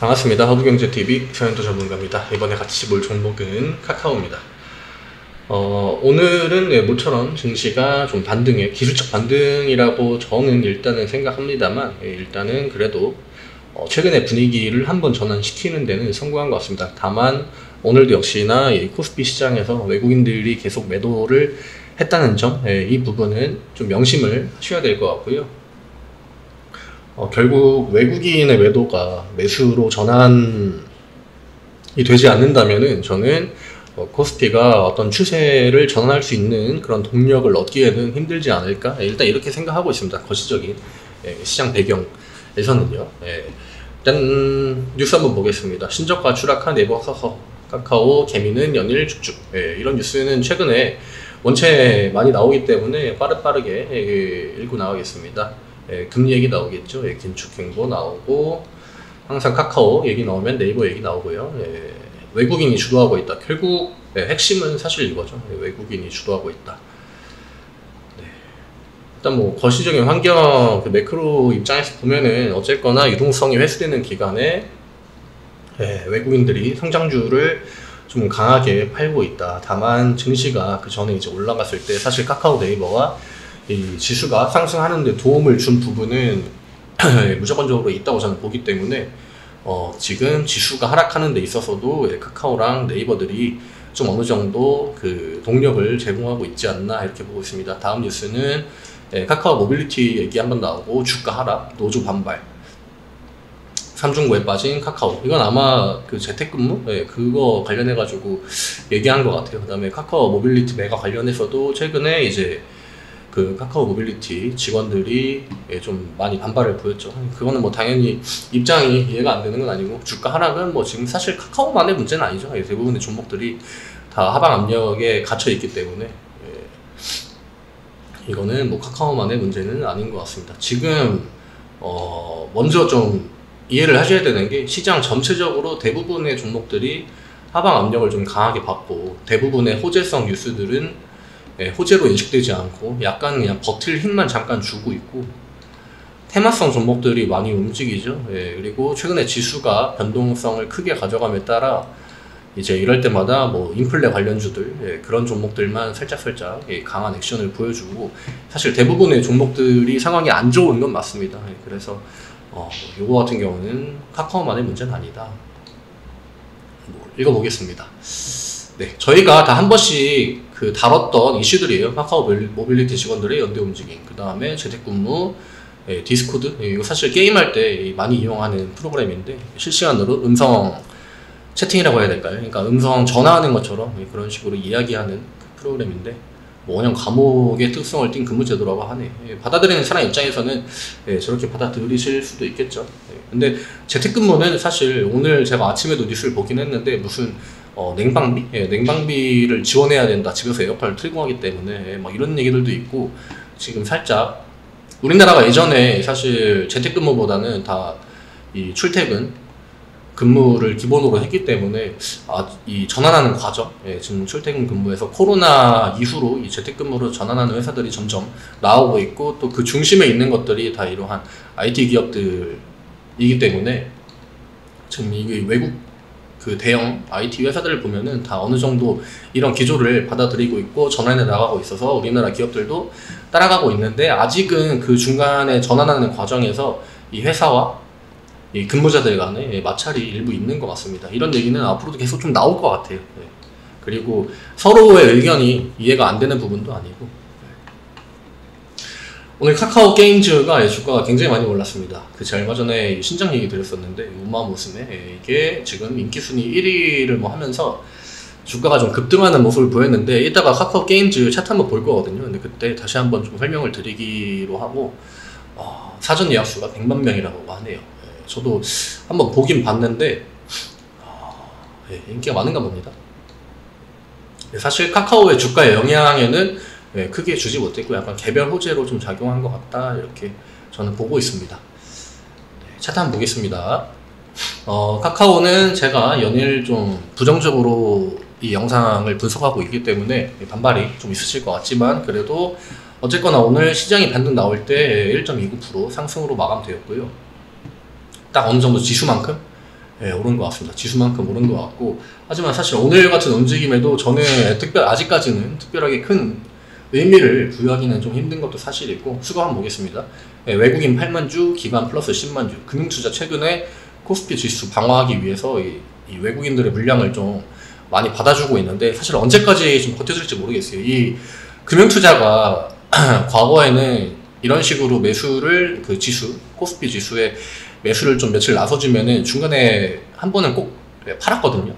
반갑습니다. 허브경제TV 서현도 전문가입니다. 이번에 같이 볼 종목은 카카오입니다. 오늘은 모처럼 증시가 좀 반등해, 기술적 반등이라고 저는 일단은 생각합니다만, 일단은 그래도 최근의 분위기를 한번 전환시키는 데는 성공한 것 같습니다. 다만 오늘도 역시나 이 코스피 시장에서 외국인들이 계속 매도를 했다는 점, 이 부분은 좀 명심을 하셔야 될 것 같고요. 결국 외국인의 매도가 매수로 전환이 되지 않는다면은 저는 코스피가 어떤 추세를 전환할 수 있는 그런 동력을 얻기에는 힘들지 않을까, 일단 이렇게 생각하고 있습니다. 거시적인 시장 배경에서는요. 일단 뉴스 한번 보겠습니다. 신저가 추락한 네이버 카카오 개미는 연일 죽죽. 이런 뉴스는 최근에 원체 많이 나오기 때문에 빠르게 읽고 나가겠습니다. 금리 얘기 나오겠죠. 긴축 행보 나오고, 항상 카카오 얘기 나오면 네이버 얘기 나오고요. 외국인이 주도하고 있다. 결국 핵심은 사실 이거죠. 외국인이 주도하고 있다. 일단 뭐 거시적인 환경, 매크로 입장에서 보면은 어쨌거나 유동성이 회수되는 기간에 외국인들이 성장주를 좀 강하게 팔고 있다. 다만 증시가 그 전에 이제 올라갔을 때 사실 카카오, 네이버가 이 지수가 상승하는 데 도움을 준 부분은 무조건적으로 있다고 저는 보기 때문에 지금 지수가 하락하는 데 있어서도 카카오랑 네이버들이 좀 어느 정도 그 동력을 제공하고 있지 않나 이렇게 보고 있습니다. 다음 뉴스는 카카오 모빌리티 얘기 한번 나오고, 주가 하락, 노조 반발, 삼중고에 빠진 카카오. 이건 아마 그 재택근무? 그거 관련해가지고 얘기한 것 같아요. 그 다음에 카카오 모빌리티 매각 관련해서도 최근에 이제 그 카카오 모빌리티 직원들이 좀 많이 반발을 보였죠. 그거는 뭐 당연히 입장이 이해가 안 되는 건 아니고, 주가 하락은 뭐 지금 사실 카카오만의 문제는 아니죠. 대부분의 종목들이 다 하방 압력에 갇혀 있기 때문에 이거는 뭐 카카오만의 문제는 아닌 것 같습니다. 지금 먼저 좀 이해를 하셔야 되는 게, 시장 전체적으로 대부분의 종목들이 하방 압력을 좀 강하게 받고, 대부분의 호재성 뉴스들은 호재로 인식되지 않고 약간 그냥 버틸 힘만 잠깐 주고 있고, 테마성 종목들이 많이 움직이죠. 그리고 최근에 지수가 변동성을 크게 가져감에 따라 이제 이럴 때마다 뭐 인플레 관련주들, 그런 종목들만 살짝 강한 액션을 보여주고, 사실 대부분의 종목들이 상황이 안 좋은 건 맞습니다. 그래서 요거 같은 경우는 카카오만의 문제는 아니다. 읽어보겠습니다. 저희가 다 한 번씩 다뤘던 이슈들이에요. 카카오 모빌리티 직원들의 연대 움직임, 그 다음에 재택근무, 디스코드. 이거 사실 게임할 때 많이 이용하는 프로그램인데, 실시간으로 음성 채팅이라고 해야 될까요? 그러니까 음성 전화하는 것처럼 그런 식으로 이야기하는 프로그램인데, 뭐 원형 감옥의 특성을 띈 근무제도라고 하네. 받아들이는 사람 입장에서는 저렇게 받아들이실 수도 있겠죠. 근데 재택근무는 사실 오늘 제가 아침에도 뉴스를 보긴 했는데, 무슨 냉방비? 냉방비를 지원해야 된다. 집에서 에어컨을 틀고 하기 때문에 막 이런 얘기들도 있고, 지금 살짝 우리나라가 예전에 사실 재택근무보다는 다 이 출퇴근 근무를 기본으로 했기 때문에 이 전환하는 과정, 지금 출퇴근 근무에서 코로나 이후로 이 재택근무로 전환하는 회사들이 점점 나오고 있고, 또 그 중심에 있는 것들이 다 이러한 IT 기업들이기 때문에 지금 이게 외국 그 대형 IT 회사들을 보면은 다 어느 정도 이런 기조를 받아들이고 있고 전환해 나가고 있어서 우리나라 기업들도 따라가고 있는데, 아직은 그 중간에 전환하는 과정에서 이 회사와 이 근무자들 간에 마찰이 일부 있는 것 같습니다. 이런 얘기는 앞으로도 계속 좀 나올 것 같아요. 그리고 서로의 의견이 이해가 안 되는 부분도 아니고. 오늘 카카오 게임즈가 주가가 굉장히 많이 올랐습니다. 제가 얼마 전에 신작 얘기 드렸었는데, 우마무스메, 이게 지금 인기순위 1위를 뭐 하면서 주가가 좀 급등하는 모습을 보였는데, 이따가 카카오 게임즈 차트 한번 볼 거거든요. 근데 그때 다시 한번 좀 설명을 드리기로 하고, 사전 예약 수가 100만 명이라고 하네요. 저도 한번 보긴 봤는데 인기가 많은가 봅니다. 사실 카카오의 주가의 영향에는 크게 주지 못했고, 약간 개별 호재로 좀 작용한 것 같다, 이렇게 저는 보고 있습니다. 차트 한번 보겠습니다. 카카오는 제가 연일 좀 부정적으로 이 영상을 분석하고 있기 때문에 반발이 좀 있으실 것 같지만, 그래도 어쨌거나 오늘 시장이 반등 나올 때 1.29% 상승으로 마감되었고요. 딱 어느 정도 지수만큼 오른 것 같습니다. 지수만큼 오른 것 같고, 하지만 사실 오늘 같은 움직임에도 저는 아직까지는 특별하게 큰 의미를 부여하기는 좀 힘든 것도 사실이고, 수급 한번 보겠습니다. 외국인 8만 주, 기관 플러스 10만 주. 금융투자 최근에 코스피 지수 방어하기 위해서 이 외국인들의 물량을 좀 많이 받아주고 있는데, 사실 언제까지 좀 버텨줄지 모르겠어요. 이 금융투자가 과거에는 이런 식으로 매수를, 그 지수, 코스피 지수에 매수를 좀 며칠 나서주면은 중간에 한 번은 꼭 팔았거든요.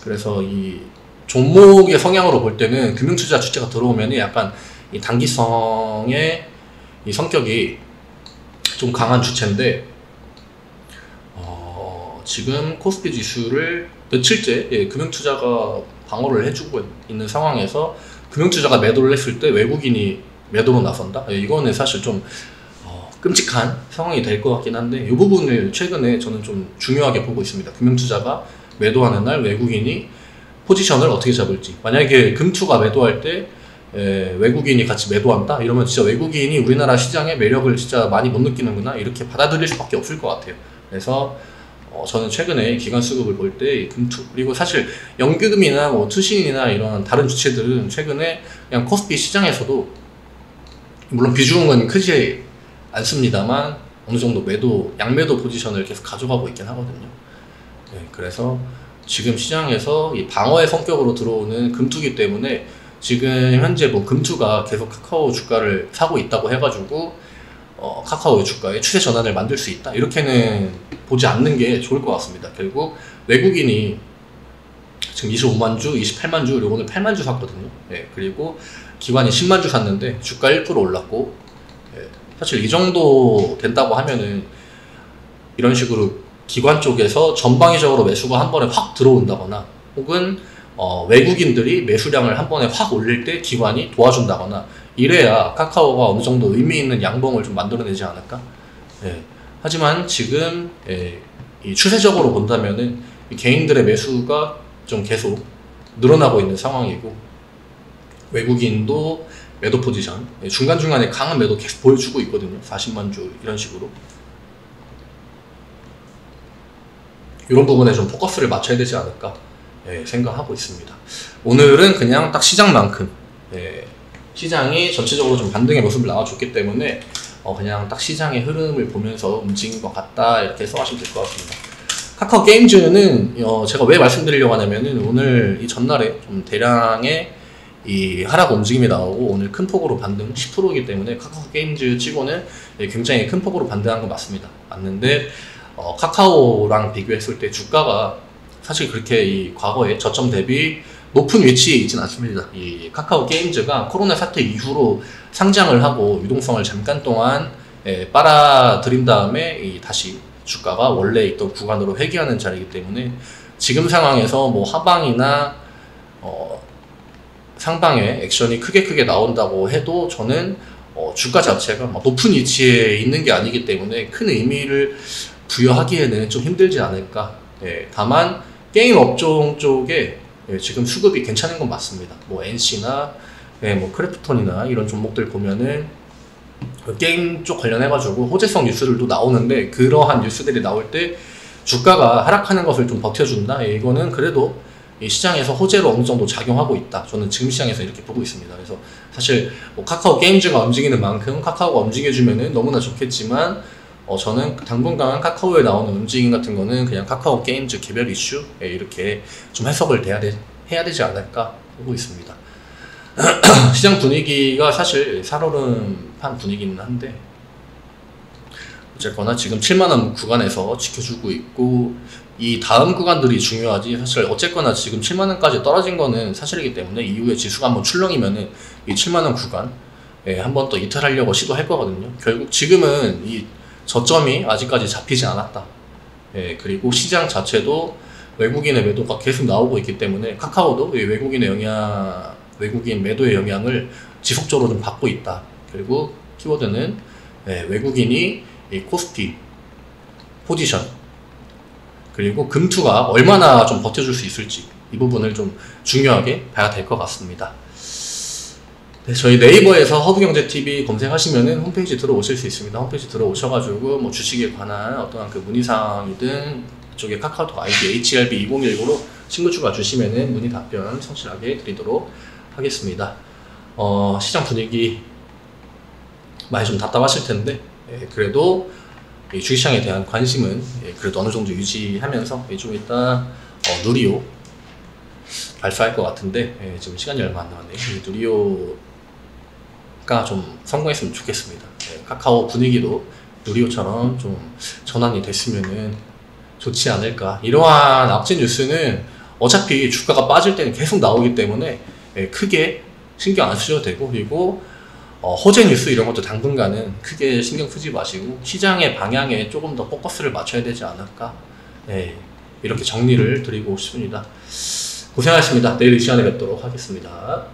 그래서 이 종목의 성향으로 볼 때는 금융투자 주체가 들어오면 약간 이 단기성의 이 성격이 좀 강한 주체인데, 지금 코스피 지수를 며칠째 금융투자가 방어를 해주고 있는 상황에서 금융투자가 매도를 했을 때 외국인이 매도로 나선다? 이거는 사실 좀 끔찍한 상황이 될 것 같긴 한데, 이 부분을 최근에 저는 좀 중요하게 보고 있습니다. 금융투자가 매도하는 날 외국인이 포지션을 어떻게 잡을지. 만약에 금투가 매도할 때 외국인이 같이 매도한다? 이러면 진짜 외국인이 우리나라 시장의 매력을 진짜 많이 못 느끼는구나, 이렇게 받아들일 수밖에 없을 것 같아요. 그래서 저는 최근에 기관 수급을 볼 때 금투, 그리고 사실 연기금이나 뭐 투신이나 이런 다른 주체들은 최근에 그냥 코스피 시장에서도 물론 비중은 크지 않습니다만 어느 정도 양매도 포지션을 계속 가져가고 있긴 하거든요. 그래서 지금 시장에서 이 방어의 성격으로 들어오는 금투기 때문에 지금 현재 뭐 금투가 계속 카카오 주가를 사고 있다고 해가지고 카카오의 주가에 추세 전환을 만들 수 있다, 이렇게는 보지 않는 게 좋을 것 같습니다. 결국 외국인이 지금 25만 주, 28만 주, 그리고 오늘 8만 주 샀거든요. 그리고 기관이 10만 주 샀는데 주가 1% 올랐고, 사실 이 정도 된다고 하면은 이런 식으로 기관 쪽에서 전방위적으로 매수가 한 번에 확 들어온다거나, 혹은 외국인들이 매수량을 한 번에 확 올릴 때 기관이 도와준다거나, 이래야 카카오가 어느 정도 의미 있는 양봉을 좀 만들어내지 않을까? 하지만 지금 이 추세적으로 본다면은 이 개인들의 매수가 좀 계속 늘어나고 있는 상황이고, 외국인도 매도 포지션, 중간중간에 강한 매도 계속 보여주고 있거든요. 40만 주 이런 식으로. 이런 부분에 좀 포커스를 맞춰야 되지 않을까 생각하고 있습니다. 오늘은 그냥 딱 시장만큼 시장이 전체적으로 좀 반등의 모습을 나와줬기 때문에 그냥 딱 시장의 흐름을 보면서 움직인 것 같다, 이렇게 해석하시면 될 것 같습니다. 카카오 게임즈는 제가 왜 말씀드리려고 하냐면은 오늘 이 전날에 좀 대량의 이 하락 움직임이 나오고 오늘 큰 폭으로 반등 10%이기 때문에 카카오 게임즈 치고는 굉장히 큰 폭으로 반등한 건 맞는데 카카오랑 비교했을 때 주가가 사실 그렇게 이 과거에 저점 대비 높은 위치에 있진 않습니다. 이 카카오 게임즈가 코로나 사태 이후로 상장을 하고 유동성을 잠깐 동안 빨아들인 다음에 다시 주가가 원래 있던 구간으로 회귀하는 자리이기 때문에 지금 상황에서 뭐 하방이나 상방에 액션이 크게 나온다고 해도 저는 주가 자체가 높은 위치에 있는 게 아니기 때문에 큰 의미를 부여하기에는 좀 힘들지 않을까. 다만 게임 업종 쪽에 지금 수급이 괜찮은 건 맞습니다. 뭐 NC나 뭐 크래프톤이나 이런 종목들 보면은 게임 쪽 관련해가지고 호재성 뉴스들도 나오는데, 그러한 뉴스들이 나올 때 주가가 하락하는 것을 좀 버텨준다, 이거는 그래도 이 시장에서 호재로 어느 정도 작용하고 있다, 저는 지금 시장에서 이렇게 보고 있습니다. 그래서 사실 뭐 카카오 게임즈가 움직이는 만큼 카카오가 움직여주면은 너무나 좋겠지만, 저는 당분간 카카오에 나오는 움직임 같은 거는 그냥 카카오 게임즈 개별 이슈 이렇게 좀 해석을 해야 되지 않을까 보고 있습니다. 시장 분위기가 사실 살얼음판 분위기는 한데, 어쨌거나 지금 7만원 구간에서 지켜주고 있고, 이 다음 구간들이 중요하지, 사실 어쨌거나 지금 7만원까지 떨어진 거는 사실이기 때문에 이후에 지수가 한번 출렁이면은 이 7만원 구간 한번 또 이탈하려고 시도할 거거든요. 결국 지금은 이 저점이 아직까지 잡히지 않았다. 그리고 시장 자체도 외국인의 매도가 계속 나오고 있기 때문에 카카오도 외국인 매도의 영향을 지속적으로 좀 받고 있다. 그리고 키워드는 외국인이 이 코스피 포지션, 그리고 금투가 얼마나 좀 버텨줄 수 있을지, 이 부분을 좀 중요하게 봐야 될 것 같습니다. 저희 네이버에서 허브경제TV 검색하시면은 홈페이지 들어오실 수 있습니다. 홈페이지 들어오셔가지고 뭐 주식에 관한 어떠한 그 문의사항이든 그쪽에 카카오톡 아이디 HRB2019로 친구 추가 주시면은 문의 답변 성실하게 드리도록 하겠습니다. 시장 분위기 많이 좀 답답하실 텐데 그래도 이 주식시장에 대한 관심은 그래도 어느 정도 유지하면서 좀 이따 누리호 발표할 것 같은데 지금 시간이 얼마 안 남았네요. 이 누리호가 좀 성공했으면 좋겠습니다. 카카오 분위기도 누리호처럼 좀 전환이 됐으면은 좋지 않을까. 이러한 악재 뉴스는 어차피 주가가 빠질 때는 계속 나오기 때문에 크게 신경 안 쓰셔도 되고, 그리고 호재 뉴스 이런 것도 당분간은 크게 신경 쓰지 마시고 시장의 방향에 조금 더 포커스를 맞춰야 되지 않을까, 이렇게 정리를 드리고 싶습니다. 고생하셨습니다. 내일 이 시간에 뵙도록 하겠습니다.